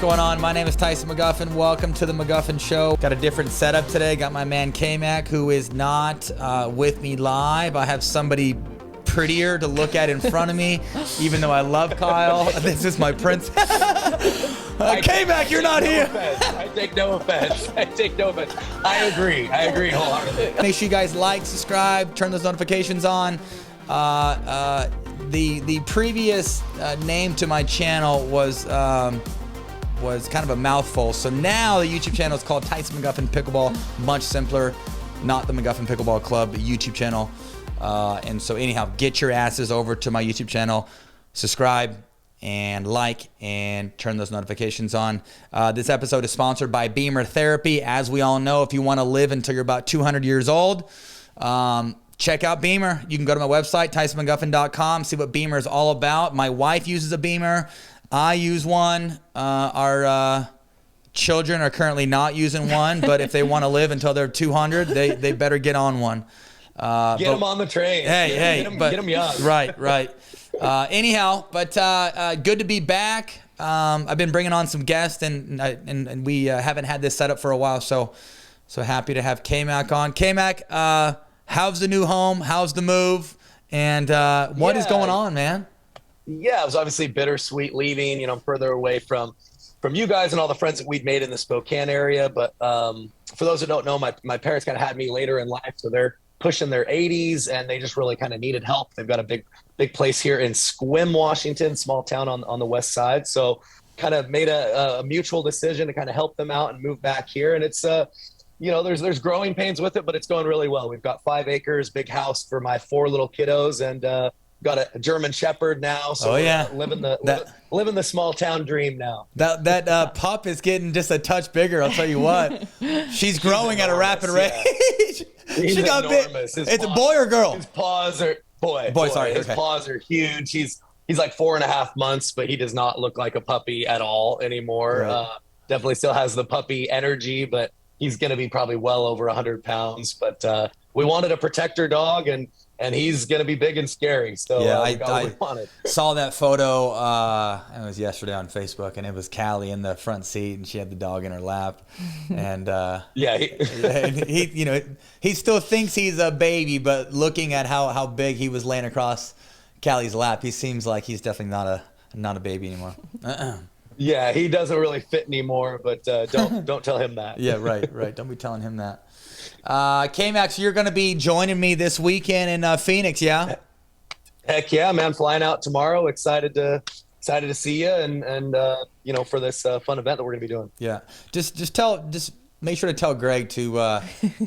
going on? My name is Tyson McGuffin. Welcome to the McGuffin Show. Got a different setup today. Got my man K-Mack, who is not with me live. I have somebody prettier to look at in front of me, even though I love Kyle. This is my prince. K-Mack, you're not here. I take no offense. I agree wholeheartedly. Make sure you guys like, subscribe, turn those notifications on. The previous name to my channel was kind of a mouthful. So now the YouTube channel is called Tyson McGuffin Pickleball. Much simpler. Not the McGuffin Pickleball Club, the YouTube channel. And so anyhow, get your asses over to my YouTube channel, subscribe and like, and turn those notifications on. This episode is sponsored by Beamer Therapy. As we all know, if you want to live until you're about 200 years old, check out Beamer. You can go to my website, TysonMcGuffin.com, see what Beamer is all about. My wife uses a Beamer. I use one. Our children are currently not using one, but if they want to live until they're 200, they better get on one. Get them on the train. Hey, get them young. Right. Anyhow, good to be back. I've been bringing on some guests, and we haven't had this set up for a while, so happy to have K-Mack on. K-Mack, how's the new home? How's the move? And what is going on, man? Yeah, it was obviously bittersweet leaving. I'm further away from you guys and all the friends that we'd made in the Spokane area. But for those who don't know, my parents kind of had me later in life, so they're pushing their 80s, and they just really kind of needed help. They've got a big place here in Sequim, Washington, small town on the west side. So kind of made a mutual decision to kind of help them out and move back here. And it's there's growing pains with it, but it's going really well. We've got 5 acres, big house for my 4 little kiddos, and got a German Shepherd now. So living the small town dream now. That pup is getting just a touch bigger. I'll tell you what. She's growing at a rapid rate. He's enormous. It's a boy or girl? His paws are boy. Sorry. His paws are huge. He's like 4.5 months, but he does not look like a puppy at all anymore. Right. Definitely still has the puppy energy, but he's going to be probably well over 100 pounds. But we wanted a protector dog, and he's going to be big and scary. So yeah, I wanted. Saw that photo. It was yesterday on Facebook, and it was Callie in the front seat, and she had the dog in her lap. And he still thinks he's a baby, but looking at how big he was laying across Callie's lap, he seems like he's definitely not a baby anymore. Yeah, he doesn't really fit anymore, but don't tell him that. Yeah, right. Don't be telling him that. K-Mack, so you're going to be joining me this weekend in Phoenix, yeah? Heck yeah, man! Flying out tomorrow. Excited to see you and for this fun event that we're going to be doing. Yeah, just make sure to tell Greg to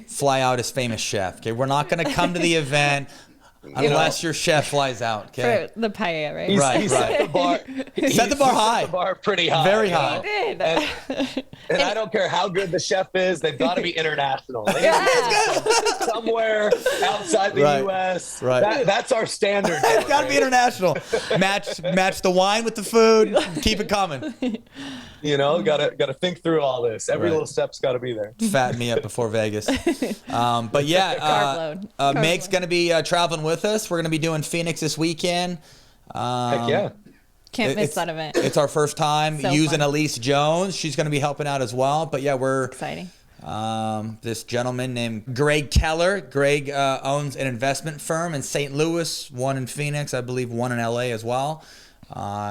fly out as famous chef. Okay, we're not going to come to the event unless your chef flies out. Okay, for the paella, right? He set the bar. Set the bar high. Set the bar pretty high. Very high. He did. And I don't care how good the chef is; they've got to be international. They somewhere outside the U.S. Right. That's our standard. It's got to be international. Match the wine with the food. Keep it coming. Got to think through all this. Every little step's got to be there. Fatten me up before Vegas. But yeah, Meg's going to be traveling with us. We're going to be doing Phoenix this weekend. Heck yeah. Can't miss that event. It's our first time using fun. Elise Jones. She's going to be helping out as well. But yeah, we're exciting. This gentleman named Greg Keller. Greg owns an investment firm in St. Louis, one in Phoenix, I believe one in LA as well.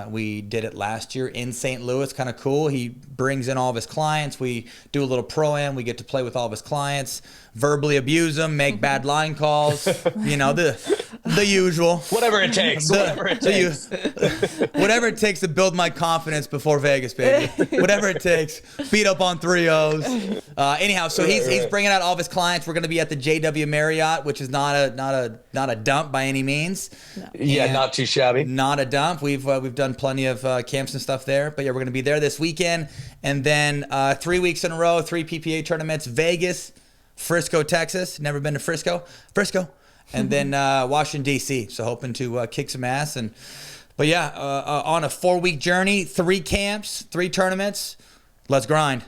We did it last year in St. Louis. Kind of cool. He brings in all of his clients. We do a little pro-am. We get to play with all of his clients, verbally abuse them, make bad line calls. The usual. Whatever it takes. Whatever it takes to build my confidence before Vegas, baby. Whatever it takes. Beat up on 3-0s. Anyhow, so he's bringing out all of his clients. We're going to be at the JW Marriott, which is not a dump by any means. No. Yeah, not too shabby. Not a dump. We've done plenty of camps and stuff there. But yeah, we're going to be there this weekend. And then 3 weeks in a row, 3 PPA tournaments, Vegas, Frisco, Texas. Never been to Frisco. And then Washington, D.C. So hoping to kick some ass. But yeah, on a 4-week journey, 3 camps, 3 tournaments, let's grind.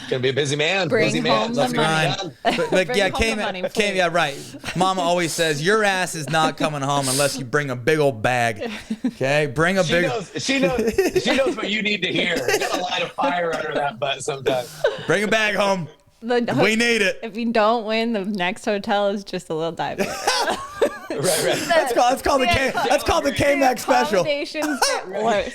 Gonna be a busy man. Bring busy home man. the Let's money. grind. But yeah, Bring home the money, K-Mack, yeah, right. Mama always says your ass is not coming home unless you bring a big old bag. Okay, bring a big. She knows what you need to hear. You gotta light a fire under that butt sometimes. Bring a bag home. We need it. If you don't win, the next hotel is just a little dive. Right. That's called the K-Mack special. Accommodations get worse.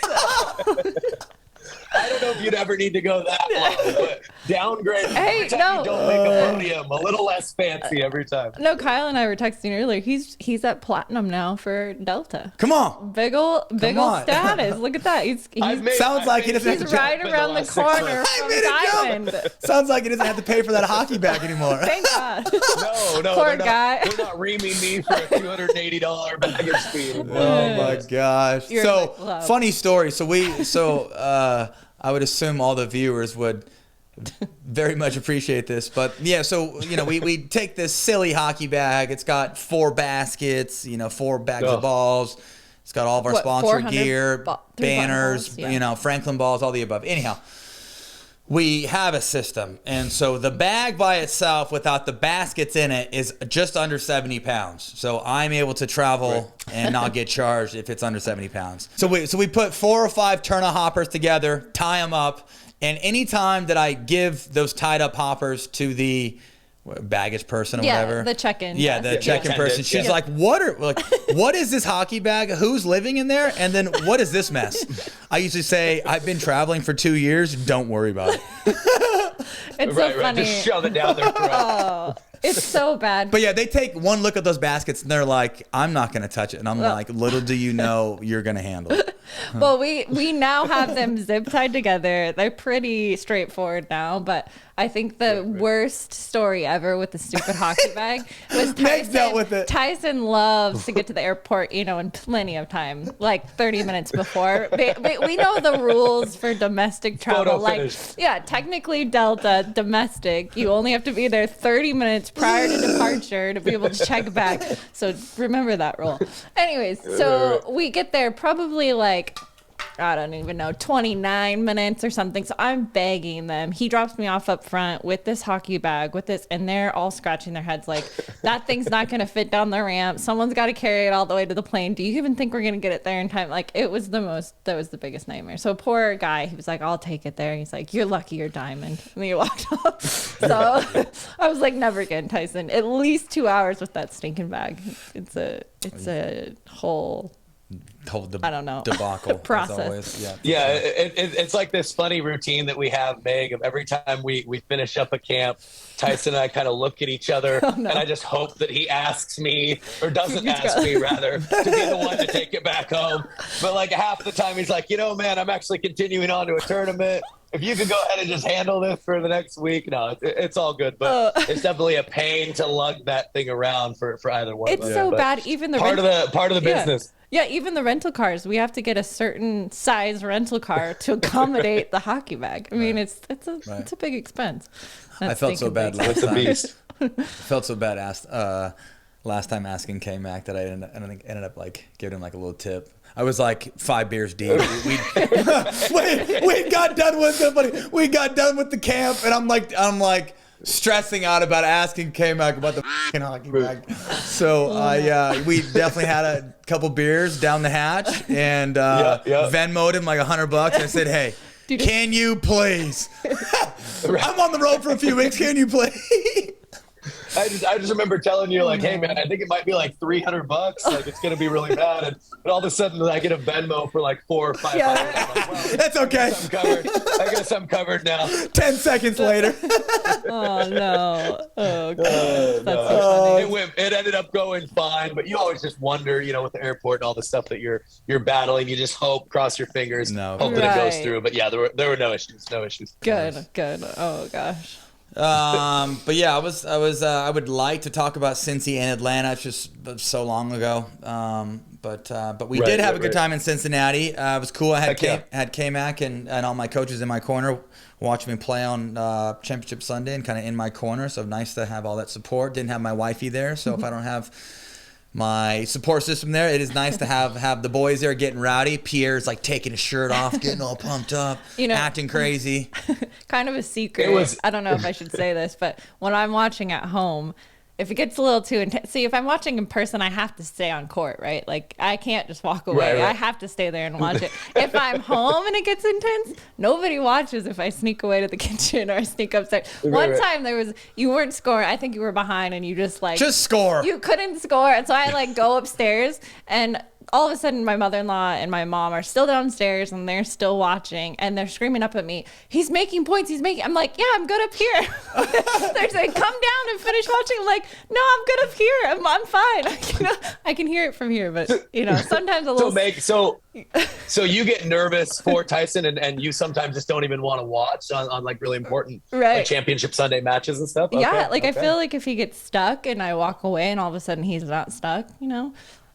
I don't know if you'd ever need to go that low, but downgrade. Hey, every time no. you don't make a podium, a little less fancy every time. No, Kyle and I were texting earlier. He's at platinum now for Delta. Come on. Big ol' status. Look at that. He's Sounds like he doesn't have he's to right around the corner from Diamond. Sounds like he doesn't have to pay for that hockey bag anymore. Thank God. No, Poor they're guy. They're not reaming me for a $280 baggage fee. Oh my gosh. You're So like, wow. funny story. I would assume all the viewers would very much appreciate this. But yeah, so we take this silly hockey bag. It's got 4 baskets, 4 bags of balls. It's got all of our sponsor gear, banners, balls, Franklin balls, all the above. Anyhow, we have a system. And so the bag by itself without the baskets in it is just under 70 pounds. So I'm able to travel and not get charged if it's under 70 pounds. So we put 4 or 5 Turner hoppers together, tie them up. And anytime that I give those tied up hoppers to the baggage person or whatever. The check-in. Yeah, the check-in person. She's like, what is this hockey bag? Who's living in there? And then what is this mess? I usually say, I've been traveling for 2 years. Don't worry about it. It's so funny. Just shove it down their throat. Oh, it's so bad. But yeah, they take one look at those baskets and they're like, I'm not going to touch it. And I'm like, little do you know you're going to handle it. Well, we now have them zip tied together. They're pretty straightforward now, but I think the worst story ever with the stupid hockey bag was Meg's dealt with it. Tyson loves to get to the airport, in plenty of time, like 30 minutes before. We know the rules for domestic travel. Technically Delta, domestic, you only have to be there 30 minutes prior to departure to be able to check back. So remember that rule. Anyways, so we get there probably I don't even know, 29 minutes or something. So I'm begging them. He drops me off up front with this hockey bag, and they're all scratching their heads like, that thing's not going to fit down the ramp. Someone's got to carry it all the way to the plane. Do you even think we're going to get it there in time? That was the biggest nightmare. So poor guy, he was like, I'll take it there. He's like, you're lucky you're Diamond. And he walked off. So I was like, never again, Tyson. At least 2 hours with that stinking bag. It's a whole... I don't know. Debacle process. Always. Yeah, it's like this funny routine that we have, Meg, of every time we finish up a camp, Tyson and I kind of look at each other, and I just hope that he asks me, or doesn't ask me, rather, to be the one to take it back home. But half the time he's like, man, I'm actually continuing on to a tournament. If you could go ahead and just handle this for the next week, no, it's all good. But it's definitely a pain to lug that thing around for either one. It's so bad. Even the part of the business. Yeah, even the rental cars, we have to get a certain size rental car to accommodate the hockey bag. I mean, it's a big expense. I felt so bad last time. It's a beast. Felt so bad last time asking K-Mack that I ended up giving him a little tip. I was 5 beers deep. We got done with the camp, and I'm like stressing out about asking K-Mack about the fucking hockey bag. So we definitely had a couple beers down the hatch, and Venmo'd him $100. I said, hey, can you please? I'm on the road for a few weeks. Can you please? I just remember telling you hey man, I think it might be $300. It's gonna be really bad, and all of a sudden I get a Venmo for $400 or $500. Well, that's okay. I guess I'm covered now. 10 seconds later. Oh no! Oh god, that's so funny. It ended up going fine, but you always just wonder, with the airport and all the stuff that you're battling. You just hope, cross your fingers, hope that it goes through. But yeah, there were no issues. Good. Oh gosh. But yeah, I would like to talk about Cincy and Atlanta. It's just so long ago. But we did have a good time in Cincinnati. It was cool. I had K-Mack and all my coaches in my corner watching me play on Championship Sunday and kind of in my corner. So nice to have all that support. Didn't have my wifey there, so if I don't have my support system there. It is nice to have the boys there getting rowdy. Pierre's like taking his shirt off, getting all pumped up, acting crazy. Kind of a secret. I don't know if I should say this, but when I'm watching at home, if it gets a little too intense, see, if I'm watching in person, I have to stay on court, right? Like, I can't just walk away. Right. I have to stay there and watch it. If I'm home and it gets intense, nobody watches if I sneak away to the kitchen or I sneak upstairs. One time you weren't scoring. I think you were behind and you just score. You couldn't score. And so I go upstairs and all of a sudden my mother-in-law and my mom are still downstairs and they're still watching and they're screaming up at me, he's making points, I'm like, yeah, I'm good up here. They're saying, come down and finish watching. I'm like, no, I'm good up here. I'm fine. I can hear it from here, but sometimes a little. So you get nervous for Tyson and you sometimes just don't even want to watch on like really important championship Sunday matches and stuff? Yeah, I feel like if he gets stuck and I walk away and all of a sudden he's not stuck,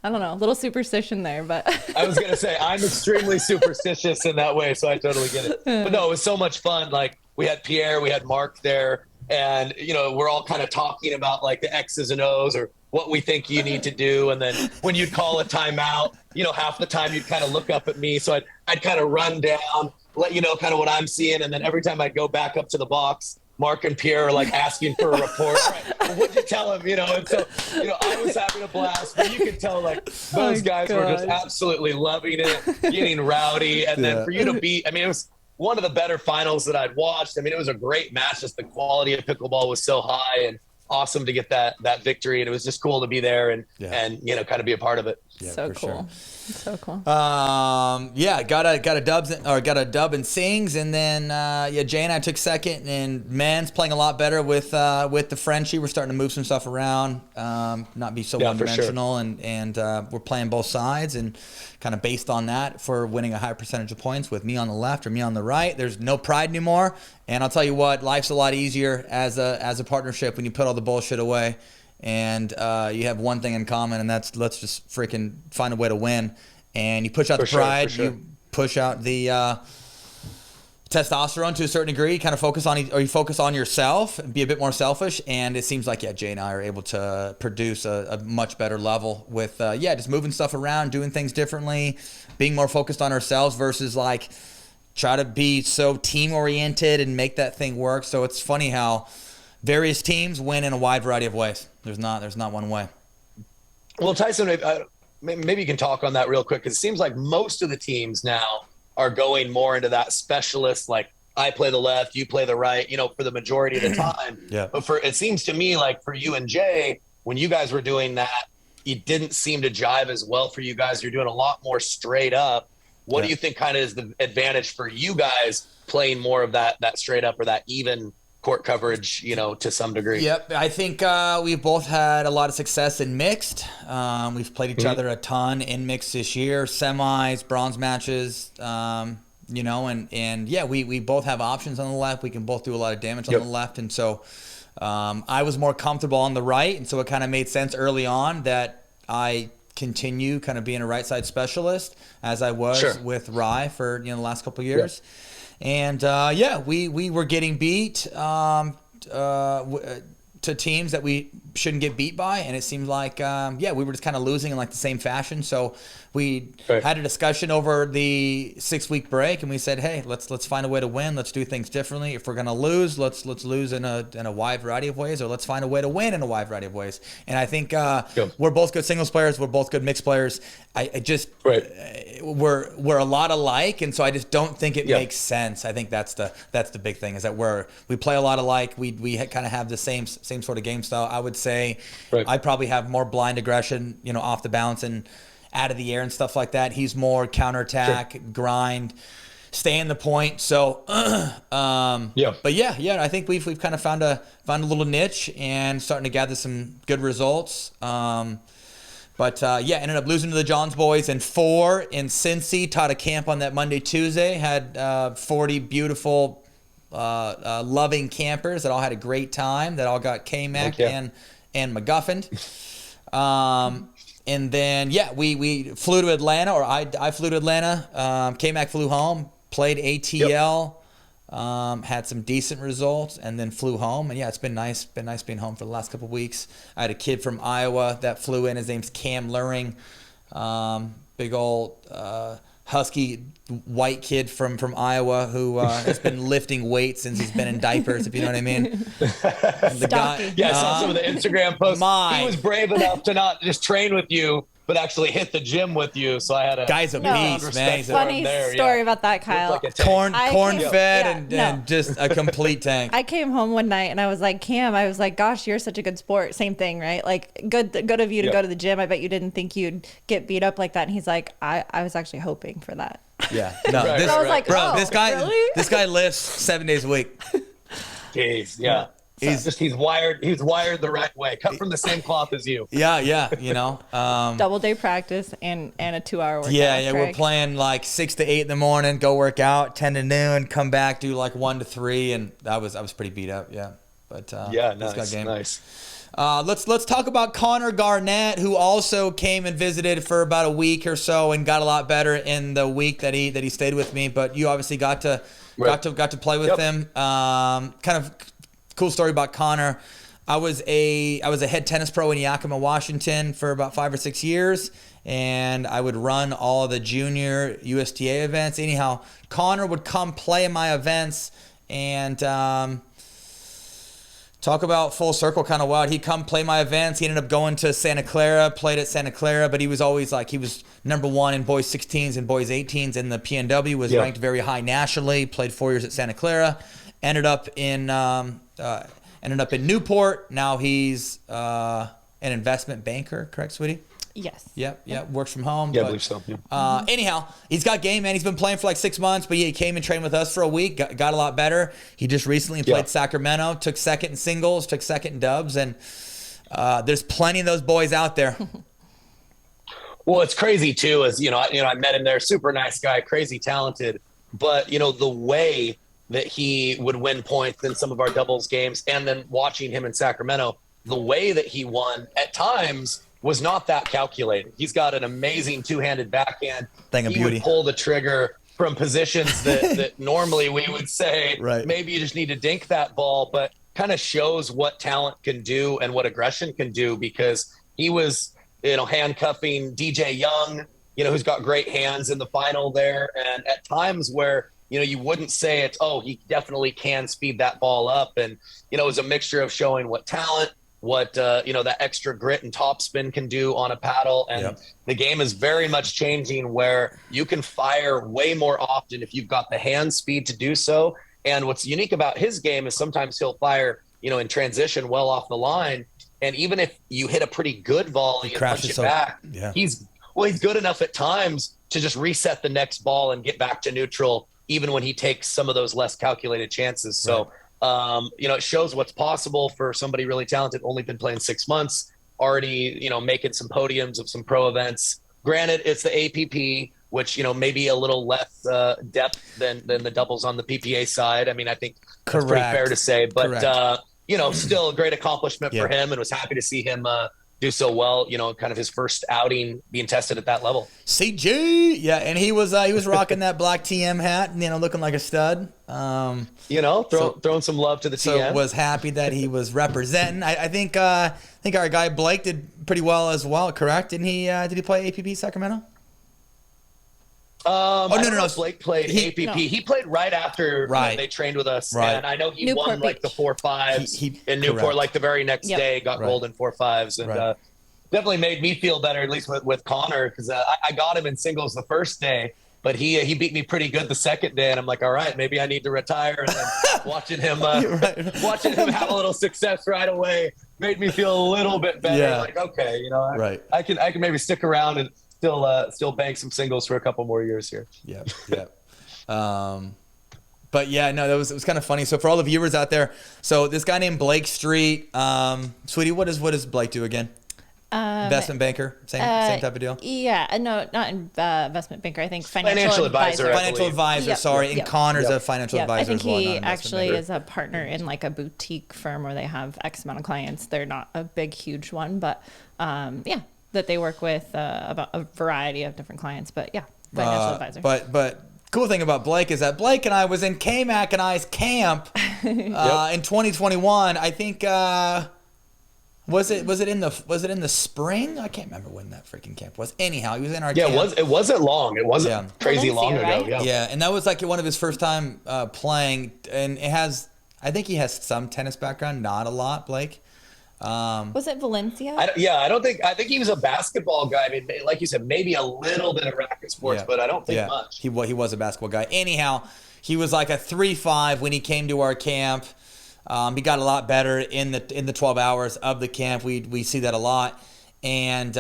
I don't know, a little superstition there, but I was gonna say I'm extremely superstitious in that way, so I totally get it. But no, it was so much fun. Like we had Pierre, we had Mark there, and we're all kind of talking about like the X's and O's or what we think you need to do. And then when you'd call a timeout, half the time you'd kind of look up at me, so I'd kind of run down, let you know kind of what I'm seeing, and then every time I'd go back up to the box, Mark and Pierre are like asking for a report. Right, well, what'd you tell him? And so, I was having a blast, but you could tell like those guys were just absolutely loving it, getting rowdy. And then for you to beat, it was one of the better finals that I'd watched. It was a great match. Just the quality of pickleball was so high and awesome to get that victory. And it was just cool to be there and kind of be a part of it. Yeah, so cool. Sure. So cool. Got a dub in sings, and then Jay and I took second, and men's playing a lot better with the Frenchie. We're starting to move some stuff around, not be so one-dimensional, sure. and we're playing both sides, and kind of based on that for winning a high percentage of points with me on the left or me on the right. There's no pride anymore, and I'll tell you what, life's a lot easier as a partnership when you put all the bullshit away. And you have one thing in common, and that's let's just freaking find a way to win. And you push out the pride, you push out the testosterone to a certain degree. You kind of focus on yourself and be a bit more selfish. And it seems like Jay and I are able to produce a much better level with just moving stuff around, doing things differently, being more focused on ourselves versus like try to be so team oriented and make that thing work. So it's funny how various teams win in a wide variety of ways. There's not one way. Well, Tyson, maybe you can talk on that real quick, because it seems like most of the teams now are going more into that specialist, like I play the left, you play the right, for the majority of the time. Yeah. But it seems to me like for you and Jay, when you guys were doing that, it didn't seem to jive as well for you guys. You're doing a lot more straight up. What do you think kind of is the advantage for you guys playing more of that straight up or that even court coverage, to some degree? Yep. I think we've both had a lot of success in mixed. We've played each other a ton in mixed this year, semis, bronze matches, and we both have options on the left. We can both do a lot of damage on the left. And so I was more comfortable on the right. And so it kind of made sense early on that I continue kind of being a right side specialist as I was with Rye for, the last couple of years. Yeah. And we were getting beat to teams that we shouldn't get beat by, and it seemed like we were just kind of losing in like the same fashion. So we had a discussion over the 6-week break, and we said, hey, let's find a way to win. Let's do things differently. If we're gonna lose, let's lose in a wide variety of ways, or let's find a way to win in a wide variety of ways. And I think we're both good singles players. We're both good mixed players. We're a lot alike, and so I just don't think it makes sense. I think that's the big thing, is that we play a lot alike. We kind of have the same sort of game style. I would say I probably have more blind aggression, off the bounce and out of the air and stuff like that. He's more counterattack, grind, stay in the point. So, but I think we've kind of found a little niche and starting to gather some good results. Ended up losing to the Johns boys in 4 in Cincy. Taught a camp on that Monday, Tuesday. Had 40 beautiful, loving campers that all had a great time. That all got K-Mack and McGuffin. And then we flew to Atlanta, or I flew to Atlanta. K-Mack flew home. Played ATL. Had some decent results, and then flew home. And yeah, it's been nice. Been nice being home for the last couple of weeks. I had a kid from Iowa that flew in. His name's Cam Luring. Big old husky white kid from Iowa who has been lifting weights since he's been in diapers, if you know what I mean. The guy, I saw some of the Instagram posts. He was brave enough to not just train with you, but actually hit the gym with you. So I had a guy's a beast, man. He's funny story about that, Kyle. Like corn fed and just a complete tank. I came home one night and I was like, Cam, I was like, gosh, you're such a good sport. Same thing, right? Like good of you to go to the gym. I bet you didn't think you'd get beat up like that. And he's like, I was actually hoping for that. Yeah. No, I was like, bro, oh, this guy really? this guy lifts 7 days a week. Jeez, yeah. He's wired the right way. Cut from the same cloth as you. Yeah, you know. Double day practice and a 2-hour workout. Yeah, we're playing like 6 to 8 in the morning, go work out, 10 to noon, come back, do like 1 to 3, and I was pretty beat up, yeah. But nice. Let's talk about Connor Garnett, who also came and visited for about a week or so and got a lot better in the week that he stayed with me. But you obviously got to play with him. Kind of cool story about Connor. I was a head tennis pro in Yakima, Washington for about 5 or 6 years, and I would run all the junior USTA events. Anyhow, Connor would come play in my events, and talk about full circle kind of wild. He'd come play my events. He ended up going to Santa Clara, played at Santa Clara, but he was always like, he was number 1 in boys 16s and boys 18s, and the PNW was ranked very high nationally. Played 4 years at Santa Clara. Ended up in Newport. Now he's an investment banker, correct, sweetie? Yes. Yep. Works from home. Yeah, I believe so. Yeah. Anyhow, he's got game, man. He's been playing for like 6 months, but he came and trained with us for a week. Got a lot better. He just recently played Sacramento. Took second in singles. Took second in dubs, and there's plenty of those boys out there. Well, it's crazy too. As I met him there. Super nice guy, crazy talented. But the way that he would win points in some of our doubles games, and then watching him in Sacramento, the way that he won at times was not that calculated. He's got an amazing two-handed backhand. Thing of he beauty. Would pull the trigger from positions that normally we would say maybe you just need to dink that ball, but kind of shows what talent can do and what aggression can do, because he was handcuffing DJ Young, who's got great hands in the final there, and at times where you wouldn't say it's, he definitely can speed that ball up. And, it was a mixture of showing what talent, what, that extra grit and topspin can do on a paddle. And the game is very much changing where you can fire way more often if you've got the hand speed to do so. And what's unique about his game is sometimes he'll fire, in transition well off the line. And even if you hit a pretty good volley and push it back, he's good enough at times to just reset the next ball and get back to neutral, even when he takes some of those less calculated chances. So, it shows what's possible for somebody really talented, only been playing 6 months, already, making some podiums of some pro events. Granted, it's the APP, which, maybe a little less depth than the doubles on the PPA side. I mean, I think that's pretty fair to say, but, still a great accomplishment for him, and was happy to see him do so well, kind of his first outing being tested at that level. CG, and he was rocking that black TM hat, looking like a stud. Throwing some love to the TM. So was happy that he was representing. I think our guy Blake did pretty well as well, correct? Didn't he? Did he play APP Sacramento? No. Blake played APP. He played right after they trained with us, and I know he Newport won like the 4-5s in Newport. Like the very next day, got gold in 4-5s, and definitely made me feel better, at least with Connor, because I got him in singles the first day, but he beat me pretty good the second day, and I'm like, all right, maybe I need to retire. And then watching him have a little success right away made me feel a little bit better. Like, okay, I can maybe stick around and still bank some singles for a couple more years here. But it was kind of funny. So for all the viewers out there, so this guy named Blake Street, sweetie, what does Blake do again? Investment banker, same type of deal. Yeah, no, not investment banker. I think financial advisor. Financial advisor. Sorry, and Connor's a financial advisor. I think as well, he actually is a partner in like a boutique firm where they have X amount of clients. They're not a big, huge one, but that they work with about a variety of different clients. But financial advisor. But cool thing about Blake is that Blake and I was in K-Mack and I's camp in 2021. I think was it in the spring? I can't remember when that freaking camp was. Anyhow, he was in our camp. It wasn't long. It wasn't crazy long ago. Right? Yeah, and that was like one of his first time playing, and I think he has some tennis background, not a lot, Blake. Was it Valencia? I think he was a basketball guy. I mean, like you said, maybe a little bit of racket sports, but I don't think much. He was a basketball guy. Anyhow, he was like a 3.5 when he came to our camp. He got a lot better in the 12 hours of the camp. We see that a lot. And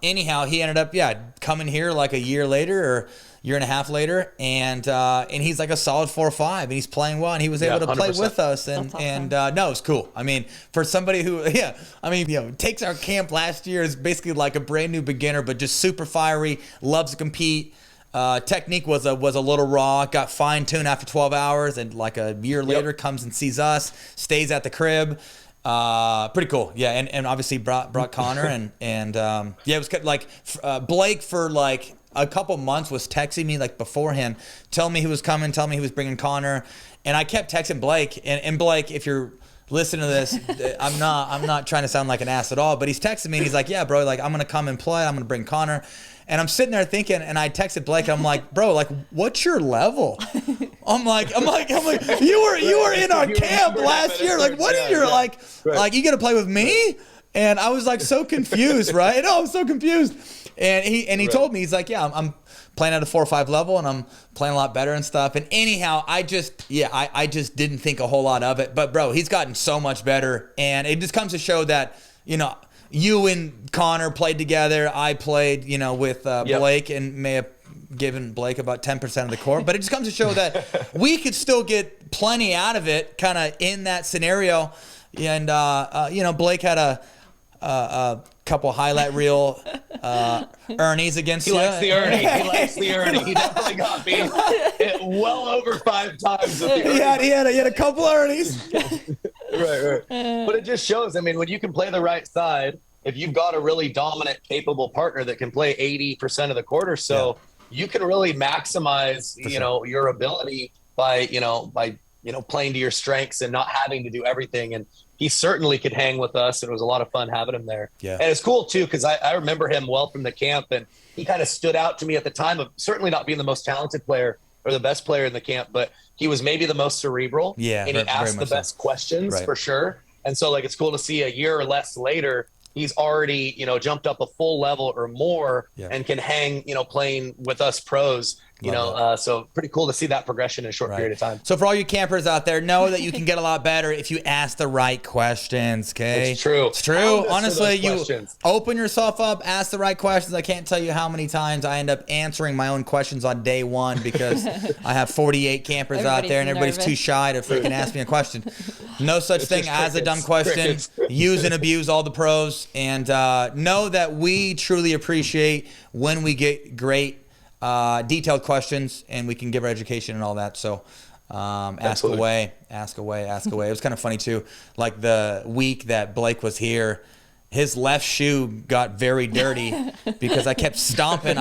anyhow, he ended up coming here like a year later or year and a half later, and he's like a solid 4.5, and he's playing well, and he was able to play 100%. with us, and That's awesome. and no, it's cool. I mean, for somebody who takes our camp last year, is basically like a brand new beginner, but just super fiery, loves to compete. Technique was a little raw, got fine-tuned after 12 hours, and like a year later comes and sees us, stays at the crib. Pretty cool. Yeah, and obviously brought Connor, and it was like Blake for like a couple months was texting me like beforehand, telling me he was coming, telling me he was bringing Connor, and I kept texting Blake, and Blake, if you're listening to this, I'm not trying to sound like an ass at all, but he's texting me and he's like, yeah, bro, like I'm gonna come and play, I'm gonna bring Connor. And I'm sitting there thinking, and I texted Blake, I'm like, bro, like, what's your level? I'm like, you were in our camp last year. Like, what are you like, you gonna play with me? And I was like so confused, right? Oh, I'm so confused. And he told me, he's like, yeah, I'm playing at a 4 or 5 level, and I'm playing a lot better and stuff. And anyhow, I just didn't think a whole lot of it. But bro, he's gotten so much better, and it just comes to show that, you and Connor played together. I played, with Blake, and may have given Blake about 10% of the court. But it just comes to show that we could still get plenty out of it, kind of in that scenario. And Blake had a couple highlight reel Ernies against you. He likes the Ernie. He definitely got me well over 5 times. He had a couple Ernies. Right. But it just shows, I mean, when you can play the right side, if you've got a really dominant, capable partner that can play 80% of the court or so, you can really maximize, your ability by playing to your strengths and not having to do everything. And he certainly could hang with us, and it was a lot of fun having him there. Yeah. And it's cool too, because I remember him well from the camp, and he kind of stood out to me at the time of certainly not being the most talented player or the best player in the camp, but he was maybe the most cerebral. Yeah, and he asked the best questions for sure. And so like, it's cool to see a year or less later, he's already, jumped up a full level or more and can hang, playing with us pros. So pretty cool to see that progression in a short period of time. So for all you campers out there, know that you can get a lot better if you ask the right questions, okay? It's true. It's true. Honestly, you open yourself up, ask the right questions. I can't tell you how many times I end up answering my own questions on day one because I have 48 campers out there and everybody's too shy to freaking ask me a question. No such thing as a dumb question. Use and abuse all the pros, and know that we truly appreciate when we get great detailed questions, and we can give our education and all that. So ask away. It was kind of funny too. Like the week that Blake was here, his left shoe got very dirty because I kept stomping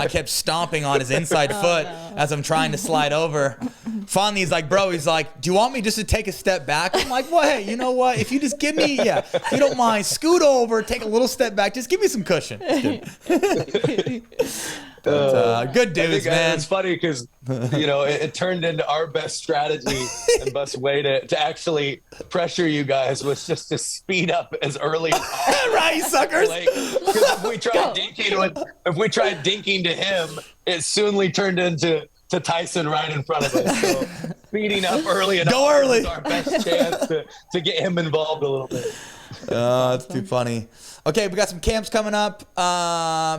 on his inside foot as I'm trying to slide over. Finally, he's like, bro, do you want me just to take a step back? I'm like, well, hey, you know what? If you just give me, if you don't mind, scoot over, take a little step back, just give me some cushion. But, good dudes, man. It's funny because, it turned into our best strategy and best way to actually pressure you guys was just to speed up as early as possible. Right, suckers. Because if we tried dinking to him, it soonly turned into Tyson right in front of us. So speeding up early enough was our best chance to get him involved a little bit. That's too funny. Okay, we got some camps coming up.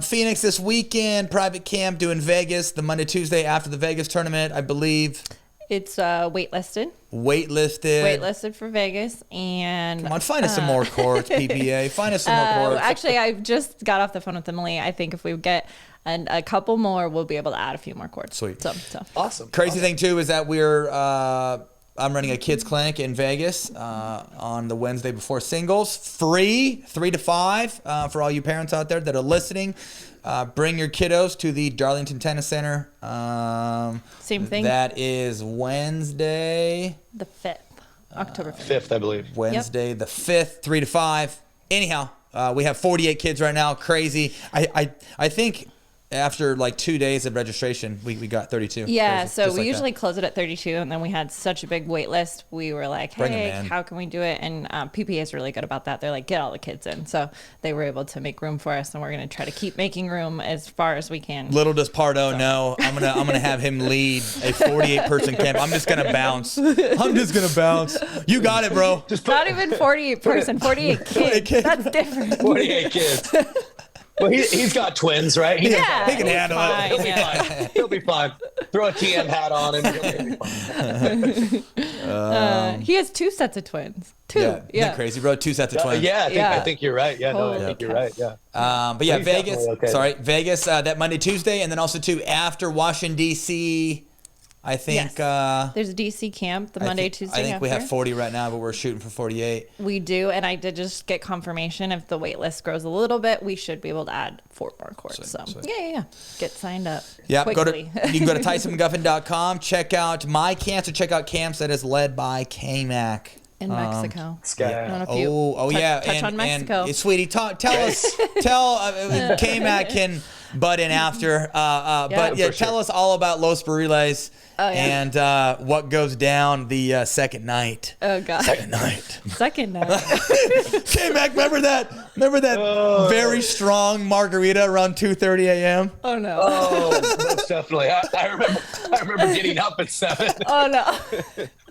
Phoenix this weekend, private camp doing Vegas the Monday, Tuesday after the Vegas tournament, I believe. It's waitlisted. Waitlisted for Vegas. And come on, find us some more courts, PPA. Find us some more courts. Actually, I just got off the phone with Emily. I think if we get a couple more, we'll be able to add a few more courts. Sweet. So. Awesome. Crazy thing, too, is that we're I'm running a kids clinic in Vegas on the Wednesday before singles. Free, 3 to 5 for all you parents out there that are listening. Bring your kiddos to the Darlington Tennis Center. Same thing. That is Wednesday. The 5th, October 5th. 5th, I believe. Wednesday the 5th, 3 to 5. Anyhow, we have 48 kids right now. Crazy. I think after like 2 days of registration, we got 32. Yeah, Crazy. so Just we like usually that. close it at 32, and then we had such a big wait list. We were like, Bring 'em hey, in. how can we do it? And PPA is really good about that. They're like, get all the kids in. So they were able to make room for us, and we're going to try to keep making room as far as we can. Little does Pardo know, I'm gonna have him lead a 48-person camp. I'm just gonna bounce. You got it, bro. Not even 48 person, 48 kids. That's different. 48 kids. Well, he's got twins, right? He can handle it. He'll be fine. He'll be fine. Throw a TM hat on and he'll be fine. He has 2 sets of twins. 2. Yeah, isn't that crazy, bro? 2 sets of twins. Yeah, Yeah. I think you're right. Yeah, no, I Holy think you're cow. right. Yeah. But yeah, He's Vegas. definitely okay. Sorry, Vegas. That Monday, Tuesday, and then also too after Washington D.C. I think. Yes. There's a DC camp the Monday, Tuesday I think we after. have 40 right now, but we're shooting for 48. We do, and I did just get confirmation if the wait list grows a little bit, we should be able to add 4 more courts. So Sweet. yeah. Get signed up. Yeah, quickly. you can go to TysonMcGuffin.com. Check out my camps or check out camps that is led by K-Mack. In Mexico. Sky. I don't know if you touch on Mexico. Sweetie, tell K-Mac can butt in after. But yeah, for tell sure. us all about Los Barilles and what goes down the second night. Oh God. Second night. Second night. K-Mac, remember that very strong margarita around 2:30 a.m.? Oh no. Oh, most definitely. I remember getting up at 7. Oh no.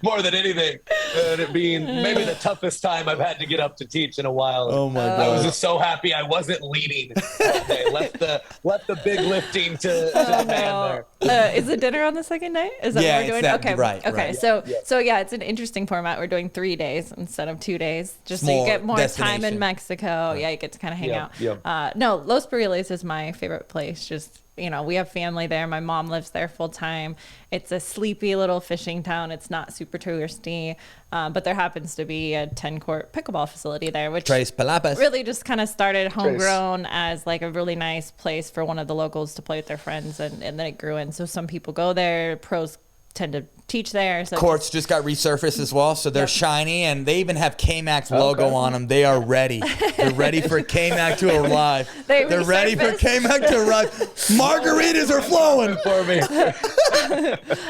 More than anything, and it being maybe the toughest time I've had to get up to teach in a while. Oh my I was God. just so happy I wasn't leading that day. Left the big lifting to the man there. Is the dinner on the second night? Is that Yeah, what it's we're doing? that- Okay. right, Okay. right. So yeah, it's an interesting format. We're doing 3 days instead of 2 days, just so you More get more time destination. in Mexico. Yeah, you get to kind of hang Yeah, out. yeah. No, Los Barilles is my favorite place. Just we have family there. My mom lives there full time. It's a sleepy little fishing town. It's not super touristy, but there happens to be a 10-court pickleball facility there, which Tres Palapas. really just kind of started homegrown as like a really nice place for one of the locals to play with their friends, and then it grew in. So some people go there. Pros tend to teach there. So Courts just got resurfaced as well, so they're shiny, and they even have K-Mac's logo on them. They are ready. They're ready for K-Mac to arrive. They're ready for resurfaced. K-Mac to arrive. Margaritas are flowing. For me.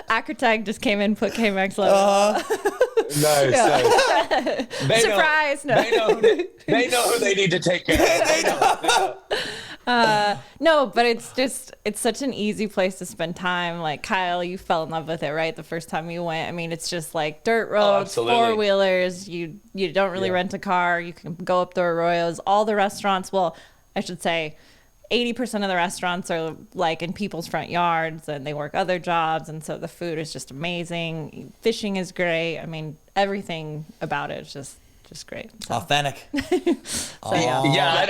Acrotag just came in, put K-Max logo. Nice. They Surprise! Know, they know who they need to take care of. They know. No, but it's such an easy place to spend time. Like Kyle, you fell in love with it, right? The first time you went. I mean, it's just like dirt roads, absolutely. 4-wheelers. You don't really rent a car. You can go up the arroyos. All the restaurants. Well, I should say 80% of the restaurants are like in people's front yards, and they work other jobs, and so the food is just amazing. Fishing is great. I mean, everything about it is just great. So, Authentic. so yeah. Yeah,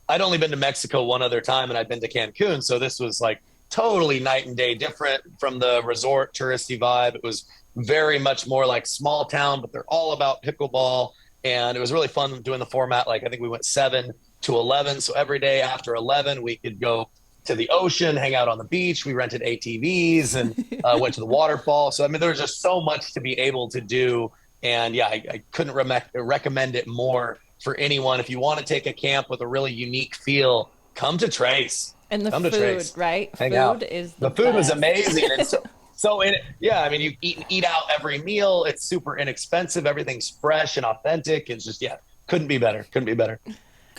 I'd only been to Mexico one other time, and I'd been to Cancun, so this was like totally night and day different from the resort touristy vibe. It was very much more like small town, but they're all about pickleball, and it was really fun doing the format. Like I think we went 7 to 11, so every day after 11 we could go to the ocean, hang out on the beach. We rented ATVs and went to the waterfall. So I mean, there was just so much to be able to do, and yeah, I couldn't recommend it more for anyone. If you want to take a camp with a really unique feel, come to Trace. And the Come to food, Trace. right? Hang Food out. is The food was best. amazing. And I mean, you eat out every meal. It's super inexpensive. Everything's fresh and authentic. It's just, couldn't be better. Couldn't be better.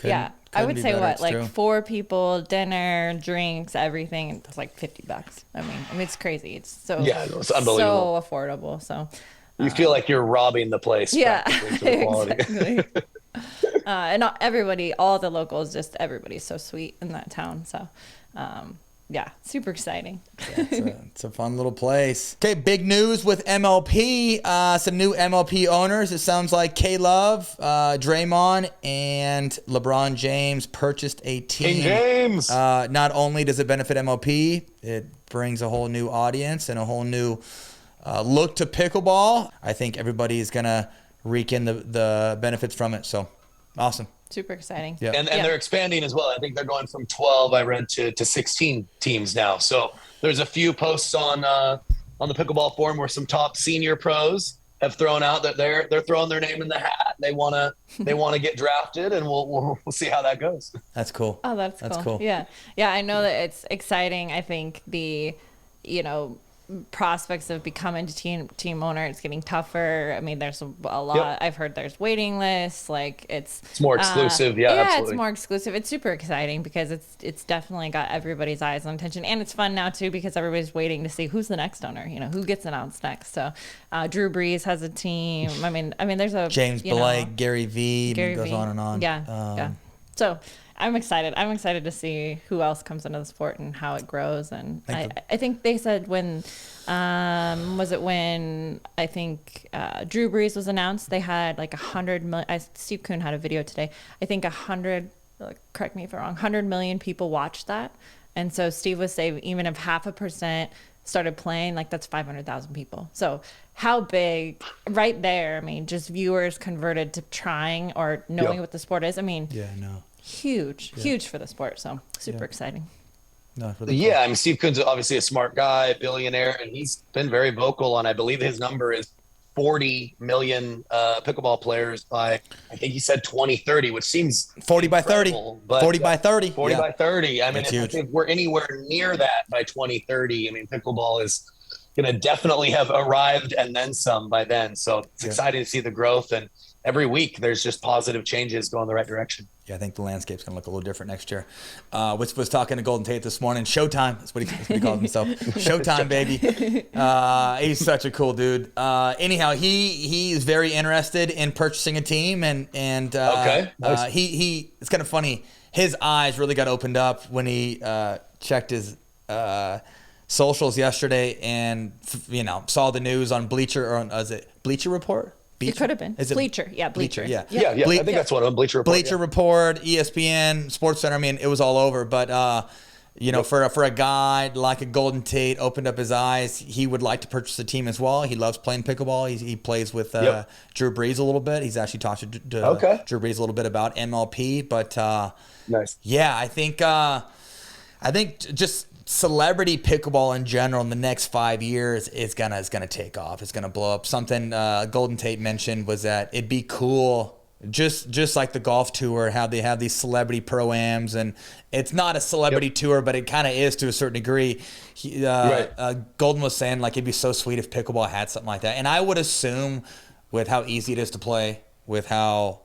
Yeah, I couldn't would be say better, what, it's like true. 4 people, dinner, drinks, everything. It's like $50. I mean, it's crazy. It's so It's unbelievable. so affordable. So You feel like you're robbing the place. yeah, practically for the quality. exactly. And everybody, all the locals, just everybody's so sweet in that town. So yeah, super exciting. It's a fun little place. Okay, big news with MLP. Some new MLP owners. It sounds like K-Love, Draymond, and LeBron James purchased a team. King James. Not only does it benefit MLP, it brings a whole new audience and a whole new look to pickleball. I think everybody is going to reap in the benefits from it. So awesome. Super exciting. Yeah. And they're expanding as well. I think they're going from 12, I read, to 16 teams now. So there's a few posts on the pickleball forum where some top senior pros have thrown out that they're throwing their name in the hat. They want to get drafted, and we'll see how that goes. That's cool. Oh, that's cool. Yeah. I know that it's exciting. I think the prospects of becoming team owner, it's getting tougher. I mean, there's a lot. Yep. I've heard there's waiting lists. Like it's more exclusive. Yeah, absolutely. It's more exclusive. It's super exciting because it's definitely got everybody's eyes on attention, and it's fun now too because everybody's waiting to see who's the next owner. Who gets announced next. So Drew Brees has a team. I mean, there's a James Blake, Gary V. Goes on and on. Yeah. So I'm excited. I'm excited to see who else comes into the sport and how it grows. And I think they said when I think Drew Brees was announced, they had like 100 million. Steve Kuhn had a video today. I think 100. Correct me if I'm wrong. 100 million people watched that, and so Steve was saying even if 0.5% started playing, like that's 500,000 people. So how big right there? I mean, just viewers converted to trying or knowing what the sport is. I mean, huge for the sport. So super exciting. No, really cool. I mean, Steve Kuhn's obviously a smart guy, billionaire, and he's been very vocal on, I believe his number is 40 million pickleball players by, I think he said 2030, which seems 40 by 30. But 40 by 30. 40 by 30. I mean, if we're anywhere near that by 2030, I mean, pickleball is going to definitely have arrived and then some by then. So it's exciting to see the growth, and every week there's just positive changes going the right direction. Yeah, I think the landscape's going to look a little different next year. Which was talking to Golden Tate this morning. Showtime. That's what he calls himself. Showtime, baby. He's such a cool dude. Anyhow, he is very interested in purchasing a team, and okay. Nice. It's kind of funny. His eyes really got opened up when he checked his socials yesterday and saw the news on Bleacher Report. It could have been. Is it Bleacher? Yeah, Bleacher. Yeah. I think that's what Bleacher Report. Bleacher Report, ESPN, SportsCenter. I mean, it was all over. But for a guy like a Golden Tate, opened up his eyes. He would like to purchase a team as well. He loves playing pickleball. He plays with Drew Brees a little bit. He's actually talked to Drew Brees a little bit about MLP. But nice. Yeah, I think just celebrity pickleball in general in the next 5 years is gonna take off. It's gonna blow up. Something Golden Tate mentioned was that it'd be cool, just like the golf tour, how they have these celebrity pro-ams, and it's not a celebrity tour, but it kind of is to a certain degree. Golden was saying like it'd be so sweet if pickleball had something like that, and I would assume with how easy it is to play, with how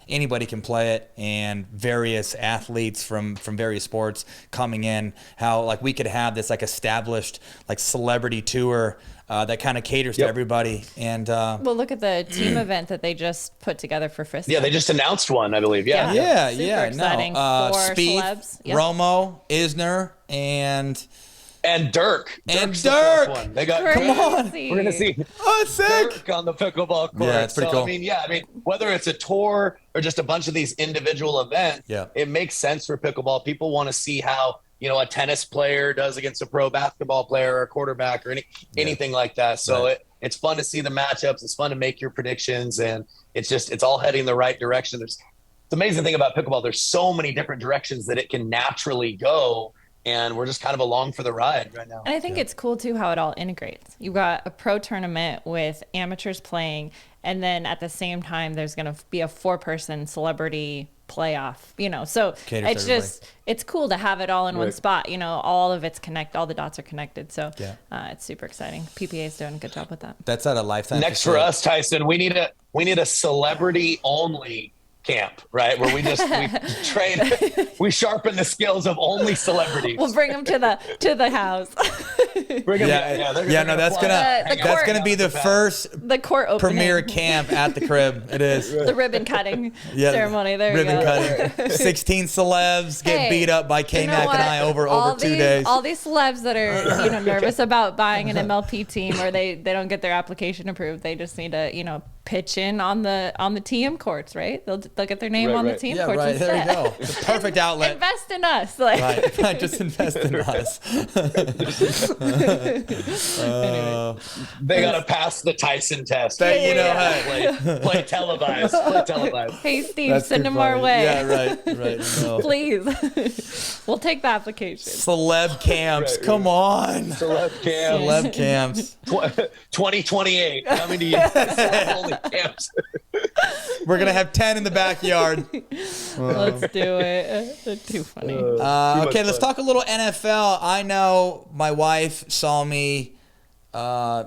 anybody can play it, and various athletes from various sports coming in, how like we could have this like established like celebrity tour that kind of caters to everybody. And well, look at the team event that they just put together for Frisco. Yeah, they just announced one, I believe. Super exciting. No. For Spieth, celebs. Romo, Isner, and Dirk. Dirk. They got Crazy. Come on. We're gonna see it's sick. Dirk on the pickleball court. Yeah, it's pretty cool. I mean, whether it's a tour or just a bunch of these individual events, it makes sense for pickleball. People want to see how a tennis player does against a pro basketball player or a quarterback or anything like that. So it's fun to see the matchups. It's fun to make your predictions, and it's all heading the right direction. The amazing thing about pickleball, there's so many different directions that it can naturally go. And we're just kind of along for the ride right now. And I think it's cool, too, how it all integrates. You've got a pro tournament with amateurs playing, and then at the same time, there's going to be a 4-person celebrity playoff, So it's cool to have it all in one spot. All of it's connected. All the dots are connected. So it's super exciting. PPA is doing a good job with that. That's at a lifetime. Next for us, Tyson, we need a celebrity-only camp, right? Where we train, we sharpen the skills of only celebrities. We'll bring them to the house. That's gonna be the first court opening. premier camp at the crib. It is the ribbon cutting ceremony. There ribbon you go. Cutting. 16 celebs get beat up by K-Mack and I over 2 days. All these celebs that are nervous about buying an MLP team, or they don't get their application approved. They just need to pitch in on the TM courts, right? They'll get their name on the team yeah, courts. Right. Instead. There you go. It's a perfect outlet. Invest in us, like. Right. Just invest in us. They gotta pass the Tyson test. Play televised. Play televised. Hey Steve, send them our way. Yeah, right. No. Please, we'll take the application. Celeb camps, come on. Celeb camps. 2028 coming to you. Only camps. We're gonna have 10 in the backyard. Let's do it. That's too funny. Okay, let's talk a little NFL. I know my wife saw me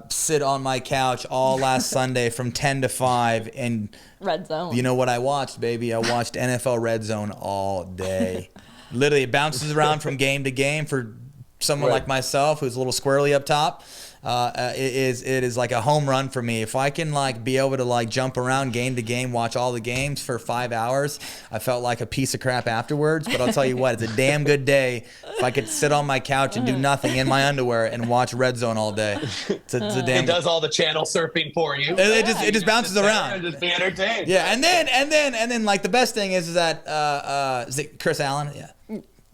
sit on my couch all last Sunday from 10 to 5, and Red Zone. you know what I watched, baby? I watched NFL Red Zone all day. Literally, it bounces around from game to game for someone like myself who's a little squirrely up top. It is like a home run for me. If I can like be able to like jump around game to game, watch all the games for 5 hours, I felt like a piece of crap afterwards. But I'll tell you what, it's a damn good day if I could sit on my couch and do nothing in my underwear and watch Red Zone all day. It's a damn. It does all the channel surfing for you. It just bounces around. Just be entertained. Yeah, and then like the best thing is that is it Chris Allen? Yeah.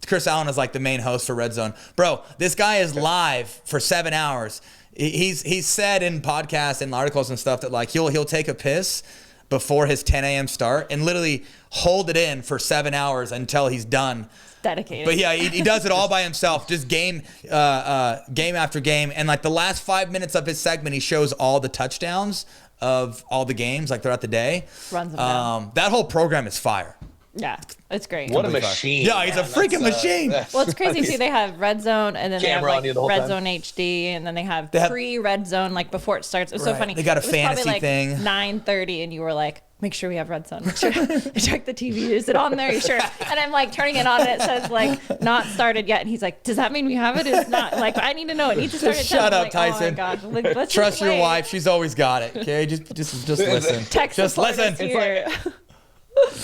Chris Allen is like the main host for Red Zone. Bro, this guy is live for 7 hours. He's said in podcasts and articles and stuff that like he'll take a piss before his 10 a.m. start and literally hold it in for 7 hours until he's done. Dedicated. But yeah, he does it all by himself, just game after game. And like the last 5 minutes of his segment, he shows all the touchdowns of all the games like throughout the day. Runs them down. That whole program is fire. Yeah, it's great. What a machine. Yeah, he's a freaking machine. Well, it's crazy too. They have Red Zone, and then they have like Red Zone HD, and then they have pre-Red Zone like before it starts. It's so funny. They got a fantasy probably, like, thing. 9:30, and you were like, make sure we have Red Zone. Make sure check the TV. Is it on there? You sure? And I'm like turning it on, and it says like not started yet. And he's like, does that mean we have it? It's not. Like I need to know. It needs to start at 10. Shut up, like, Tyson. Oh my gosh. Like, let's Trust just your wait. wife. She's always got it. Okay, just listen. Text just support listen. is here.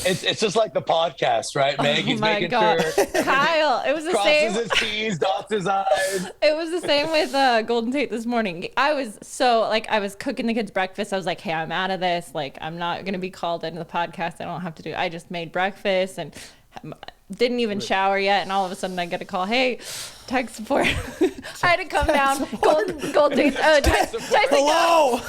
It's just like the podcast, right? Meg, he's making sure Kyle, it was the same. Crosses his T's, dots his I's. It was the same with Golden Tate this morning. I was I was cooking the kids breakfast. I was like, hey, I'm out of this. Like, I'm not going to be called into the podcast. I don't have to do. I just made breakfast and didn't even shower yet. And all of a sudden I get a call. Hey, tech support. I had to come down. Golden Tate. Tyson, hello.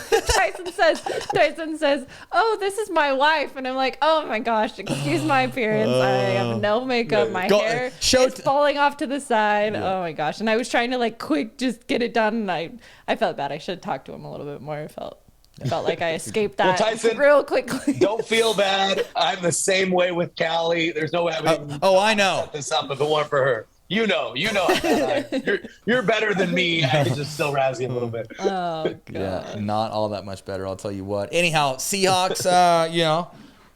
Tyson says, oh, this is my wife. And I'm like, oh my gosh, excuse my appearance. I have no makeup. My hair is falling off to the side. Yeah. Oh my gosh. And I was trying to like quick just get it done. And I felt bad. I should have talked to him a little bit more. I felt like I escaped that Tyson, real quickly. Don't feel bad. I'm the same way with Callie. There's no way I know. Set this up if it weren't for her. You know. You're better than me. I can just still razz you a little bit. Oh god. Yeah, not all that much better. I'll tell you what. Anyhow, Seahawks,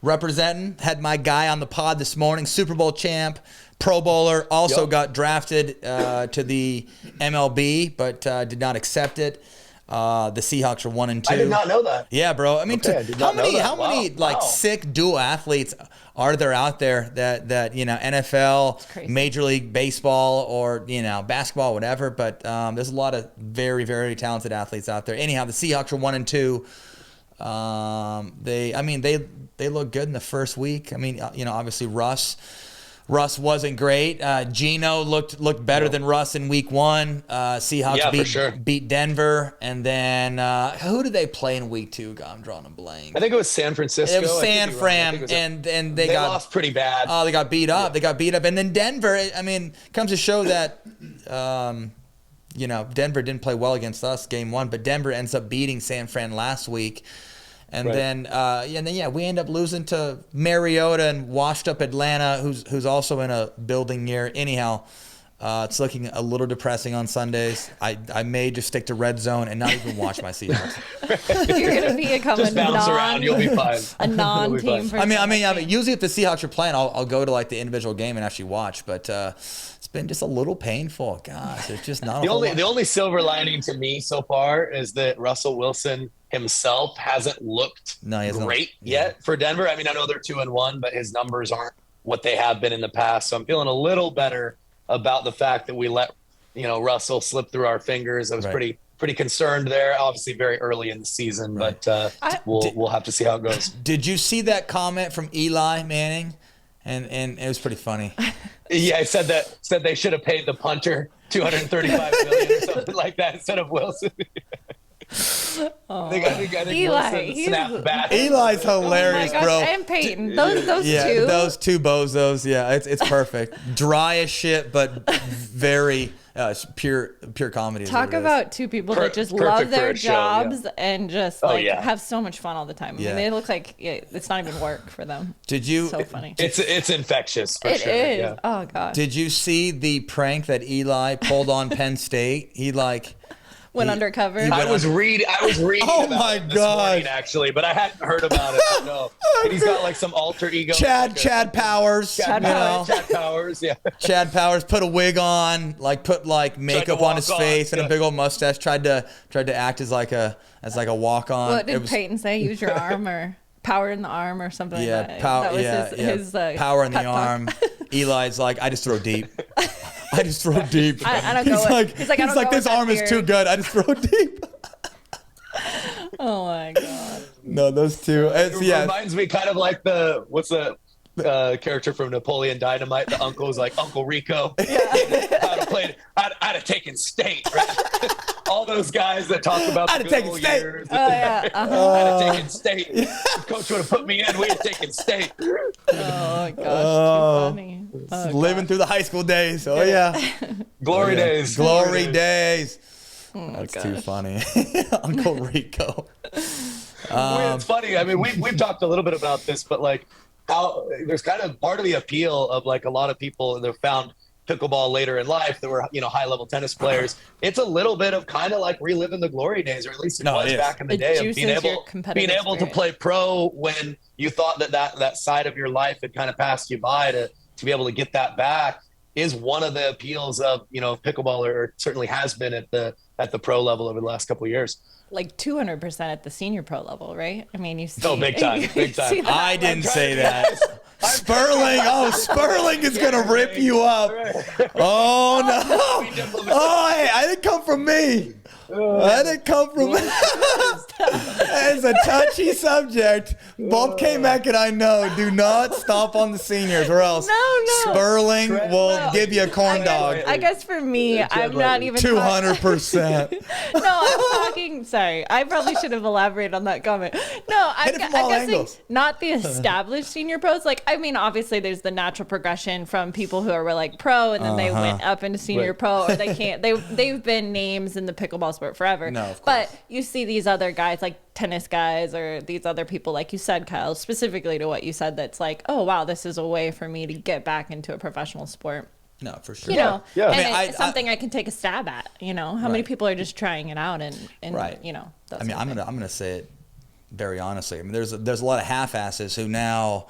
representing. Had my guy on the pod this morning, Super Bowl champ, Pro Bowler. Also got drafted to the MLB, but did not accept it. The Seahawks are 1-2. I did not know that. Yeah, bro. I mean, how many sick dual athletes are there out there that NFL, Major League Baseball, or basketball, whatever? But there's a lot of very, very talented athletes out there. Anyhow, the Seahawks are 1-2. They look good in the first week. I mean, obviously Russ wasn't great. Geno looked better than Russ in week 1. Seahawks beat Denver. And then who did they play in week 2? God, I'm drawing a blank. I think it was San Francisco. It was San Fran, and they lost pretty bad. Oh, they got beat up. Yeah. They got beat up. And then Denver, comes to show that, Denver didn't play well against us game 1, but Denver ends up beating San Fran last week. And then we end up losing to Mariota and washed up Atlanta, who's also in a building year. Anyhow, it's looking a little depressing on Sundays. I may just stick to Red Zone and not even watch my Seahawks. You're gonna become just bounce around. You'll be fine. A non-team. I mean, usually if the Seahawks are playing, I'll go to like the individual game and actually watch. But it's been just a little painful. Gosh, it's just not. The only silver lining to me so far is that Russell Wilson himself hasn't looked great yet for Denver. I mean, I know they're 2-1, but his numbers aren't what they have been in the past. So I'm feeling a little better about the fact that we let Russell slip through our fingers. I was pretty pretty concerned there. Obviously, very early in the season, but we'll have to see how it goes. Did you see that comment from Eli Manning? And it was pretty funny. Yeah, I said they should have paid the punter $235 million or something like that instead of Wilson. I think Eli, Wilson snapped back. Eli's hilarious, oh bro. And Peyton, those two. Those two bozos. Yeah, it's perfect. Dry as shit, but very pure comedy. Talk about two people that just love their jobs and just have so much fun all the time. I mean, they look like it's not even work for them. Did you? So funny. It's infectious. For it sure. is. Yeah. Oh god. Did you see the prank that Eli pulled on Penn State? He went undercover. I was reading. Oh about my it this god! morning, actually, but I hadn't heard about it. So no, and he's got like some alter ego. Chad Powers. Chad Powers. Yeah. Chad Powers put a wig on, put makeup on his face and a big old mustache. Tried to act as like a walk on. What did Peyton say? Use your arm or power in the arm or something like that. That was his power in the arm. Eli's like, I just throw deep. I just throw deep. I don't go. He's like, this arm is too good. I just throw deep. Oh my god. No, those two. It reminds me kind of like what's the character from Napoleon Dynamite? The uncle's like Uncle Rico. I'd have taken state. Right? All those guys that talk about I'd have taken state. Years. I'd have taken state. Coach would have put me in. We'd have taken state. Oh my gosh, too funny. Living through the high school days. Oh yeah. Glory days. Glory days. Oh, that's too funny. Uncle Rico. It's funny. I mean, we've talked a little bit about this, but how there's kind of part of the appeal of a lot of people that have found pickleball later in life that were high level tennis players. It's a little bit of kind of like reliving the glory days, or at least it was back in the day, of being able to play pro when you thought that side of your life had kind of passed you by. To be able to get that back is one of the appeals of pickleball, or certainly has been at the pro level over the last couple of years. Like 200% at the senior pro level, right? I mean, you see. Oh, big time. I didn't say that. Sperling is going to rip you up. Oh, no. Oh, hey, I didn't come from me. I didn't come from me. It's a touchy subject. Both K-Mack and I know. Do not stomp on the seniors, or else Sperling will give you a corn dog. I guess for me, I'm not even 200%. No, I'm talking. Sorry, I probably should have elaborated on that comment. No, I'm guessing not the established senior pros. I mean, obviously, there's the natural progression from people who are pro and then they went up into senior pro, or they can't. They've been names in the pickleball sport forever. No, of course. But you see these other guys, like tennis guys, or these other people, like you said, Kyle, specifically to what you said, that's oh wow, this is a way for me to get back into a professional sport. No, for sure. And it's something I can take a stab at. How many people are just trying it out and right. I mean, I'm gonna say it very honestly. I mean, there's a lot of half-asses who now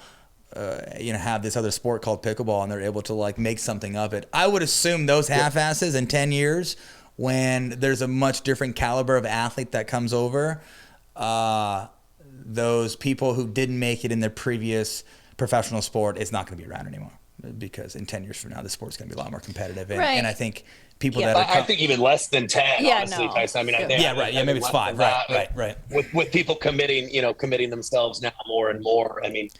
have this other sport called pickleball, and they're able to make something of it. I would assume those half-asses in 10 years, when there's a much different caliber of athlete that comes over, those people who didn't make it in their previous professional sport, it's not going to be around anymore, because in 10 years from now, the sport's going to be a lot more competitive. And I think people that are... I think even less than 10, honestly, Tyson. I mean, maybe it's 5. Right. With people committing themselves now more and more. I mean,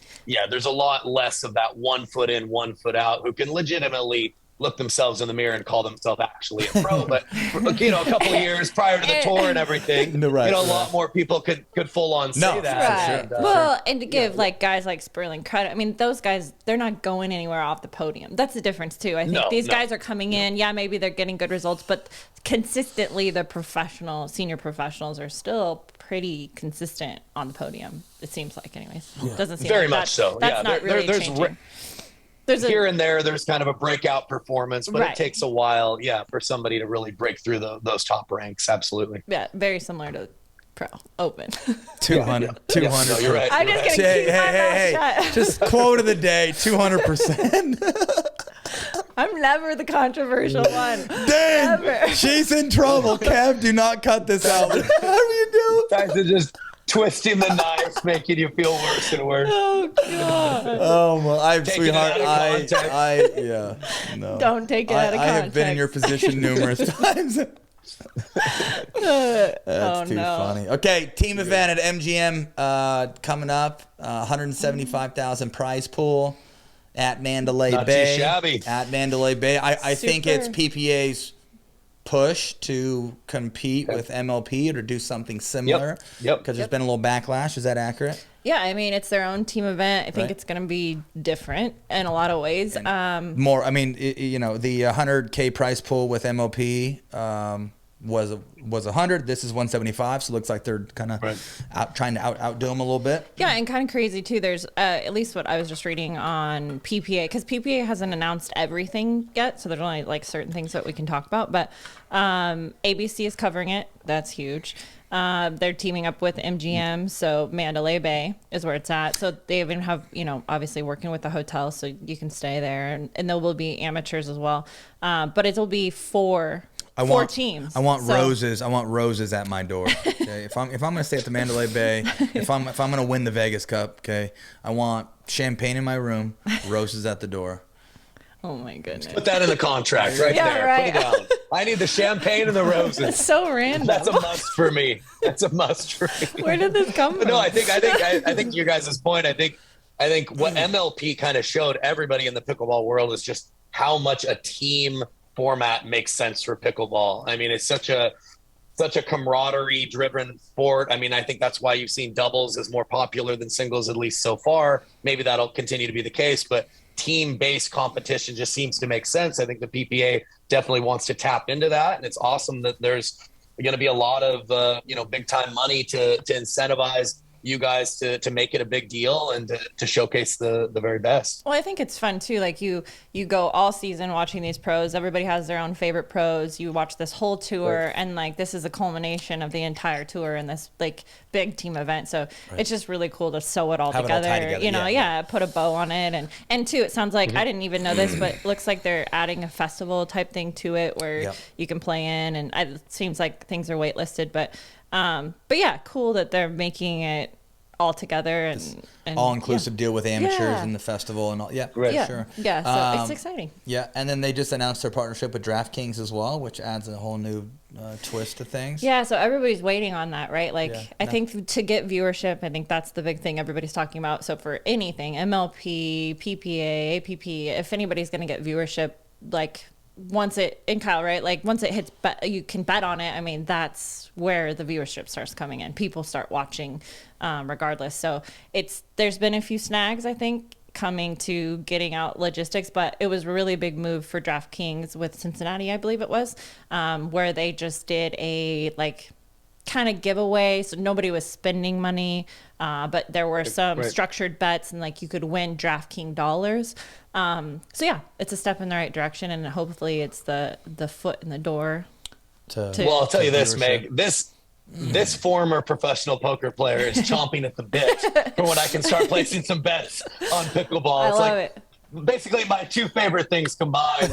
there's a lot less of that 1 foot in, 1 foot out who can legitimately look themselves in the mirror and call themselves actually a pro. But a couple of years prior to the tour and everything, a lot more people could full on say that. Right. Well, and to give guys like Sperling credit, I mean, those guys, they're not going anywhere off the podium. That's the difference too. I think these guys are coming in. Yeah, maybe they're getting good results, but consistently, the senior professionals are still pretty consistent on the podium. It seems like, anyways. Doesn't seem very much so. That's not really changing. Here and there's kind of a breakout performance, but it takes a while, for somebody to really break through those top ranks. Absolutely. Yeah, very similar to pro open. 200. No, you're right. I'm just gonna keep my mouth shut. Just quote of the day: 200%. I'm never the controversial one. Dang, never. She's in trouble. Kev, do not cut this out. How do you do? Tyson just twisting the knife, making you feel worse and worse. Oh God. Oh my, sweetheart. No. Don't take it out of context. I have been in your position numerous times. That's too funny. Okay, team event at MGM coming up. 175,000 prize pool at Mandalay Not Bay. too shabby. At Mandalay Bay. I think it's PPA's push to compete with MLP or do something similar. Yep. Because there's been a little backlash. Is that accurate? Yeah, I mean, it's their own team event. I think it's going to be different in a lot of ways. More, I mean, the 100K prize pool with MLP was 100. This is 175, so it looks like they're kind of trying to outdo them a little bit. Yeah, and kind of crazy too. There's at least what I was just reading on PPA, because PPA hasn't announced everything yet, so there's only like certain things that we can talk about. But ABC is covering it. That's huge. They're teaming up with MGM, so Mandalay Bay is where it's at. So they even have, obviously working with the hotel, so you can stay there, and there will be amateurs as well. But it will be four teams. I want roses. I want roses at my door. Okay? if I'm gonna stay at the Mandalay Bay, if I'm gonna win the Vegas Cup, okay, I want champagne in my room, roses at the door. Oh my goodness. Put that in the contract there. Right. Put it down. I need the champagne and the roses. That's so random. That's a must for me. Where did this come from? No, I think your guys' point, I think what MLP kind of showed everybody in the pickleball world is just how much a team format makes sense for pickleball. I mean, it's such a camaraderie driven sport. I mean, I think that's why you've seen doubles is more popular than singles, at least so far. Maybe that'll continue to be the case, but team-based competition just seems to make sense. I think the PPA definitely wants to tap into that, and it's awesome that there's going to be a lot of big-time money to incentivize you guys to make it a big deal and to showcase the very best. Well, I think it's fun too. Like you go all season watching these pros. Everybody has their own favorite pros. You watch this whole tour, and like this is a culmination of the entire tour in this like big team event. So it's just really cool to sew it all together. Put a bow on it, and too. It sounds like I didn't even know this, but it looks like they're adding a festival type thing to it where you can play in, and it seems like things are waitlisted, but yeah, cool that they're making it all together and all-inclusive deal with amateurs and the festival and all. Sure. Yeah, so it's exciting. Yeah, and then they just announced their partnership with DraftKings as well, which adds a whole new twist to things. Yeah, so everybody's waiting on that, right? I think to get viewership, I think that's the big thing everybody's talking about. So for anything, MLP, PPA, APP, if anybody's going to get viewership, once it hits, you can bet on it. I mean, that's where the viewership starts coming in. People start watching regardless. So there's been a few snags, I think, coming to getting out logistics, but it was a really big move for DraftKings with Cincinnati, I believe it was, where they just did a kind of giveaway. So nobody was spending money, but there were some structured bets and you could win DraftKings dollars. So yeah, it's a step in the right direction, and hopefully it's the foot in the door. Well, I'll tell you this, Meg, this former professional poker player is chomping at the bit for when I can start placing some bets on pickleball. I love it. Basically my two favorite things combined,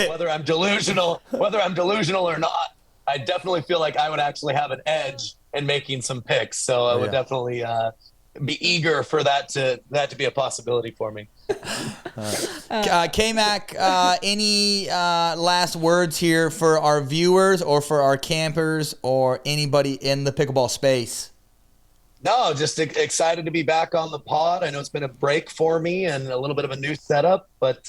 whether I'm delusional or not. I definitely feel like I would actually have an edge in making some picks. So I would definitely be eager for that to be a possibility for me. K-Mack, any last words here for our viewers or for our campers or anybody in the pickleball space? No, just excited to be back on the pod. I know it's been a break for me and a little bit of a new setup, but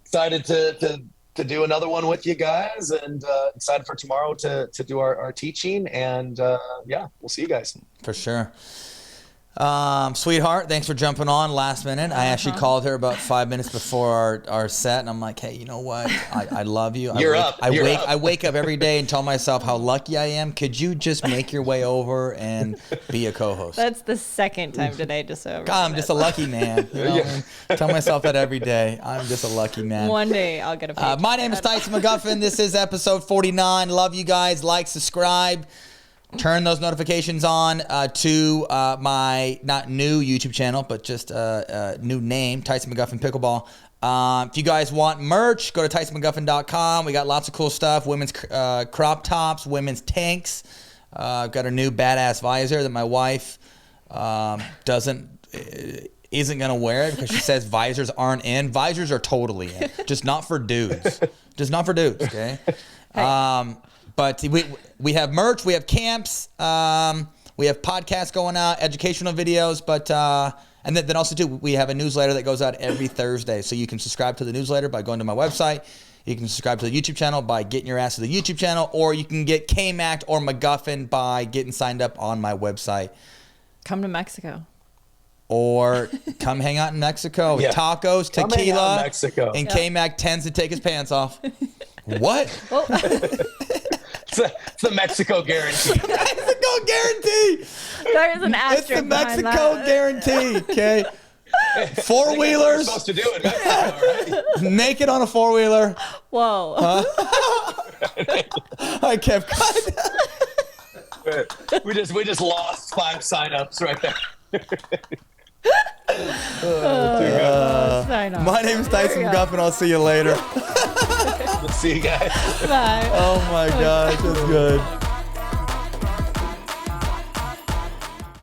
excited to do another one with you guys, and excited for tomorrow to do our teaching, and we'll see you guys. For sure. Sweetheart, thanks for jumping on last minute. I actually called her about 5 minutes before our set, and I'm like, hey, you know what? I love you. I wake up every day and tell myself how lucky I am. Could you just make your way over and be a co-host? That's the second time today. God, I'm just a lucky man. You know? Tell myself that every day. I'm just a lucky man. One day I'll get a paycheck. My name is Tyson McGuffin. This is episode 49. Love you guys. Like, subscribe. Turn those notifications on to my not new YouTube channel, but just new name, Tyson McGuffin Pickleball. If you guys want merch, go to TysonMcGuffin.com. We got lots of cool stuff. Women's crop tops, women's tanks. I've got a new badass visor that my wife isn't gonna wear it because she says visors aren't in. Visors are totally in, just not for dudes. Okay. But we have merch, we have camps, we have podcasts going out, educational videos, but and then also too, we have a newsletter that goes out every Thursday. So you can subscribe to the newsletter by going to my website. You can subscribe to the YouTube channel by getting your ass to the YouTube channel, or you can get K-Mack or McGuffin by getting signed up on my website. Come to Mexico. Or come hang out in Mexico with tacos, tequila, and K-Mack tends to take his pants off. What? It's the Mexico guarantee. Mexico guarantee. There is an asterisk. It's the Mexico guarantee. Okay. Four-wheelers. Supposed to do it. Mexico, right? Naked on a four-wheeler. Whoa. I kept we just lost 5 signups right there. My name is Tyson McGuffin. I'll see you later. See you guys. Bye. Oh my gosh, that's good.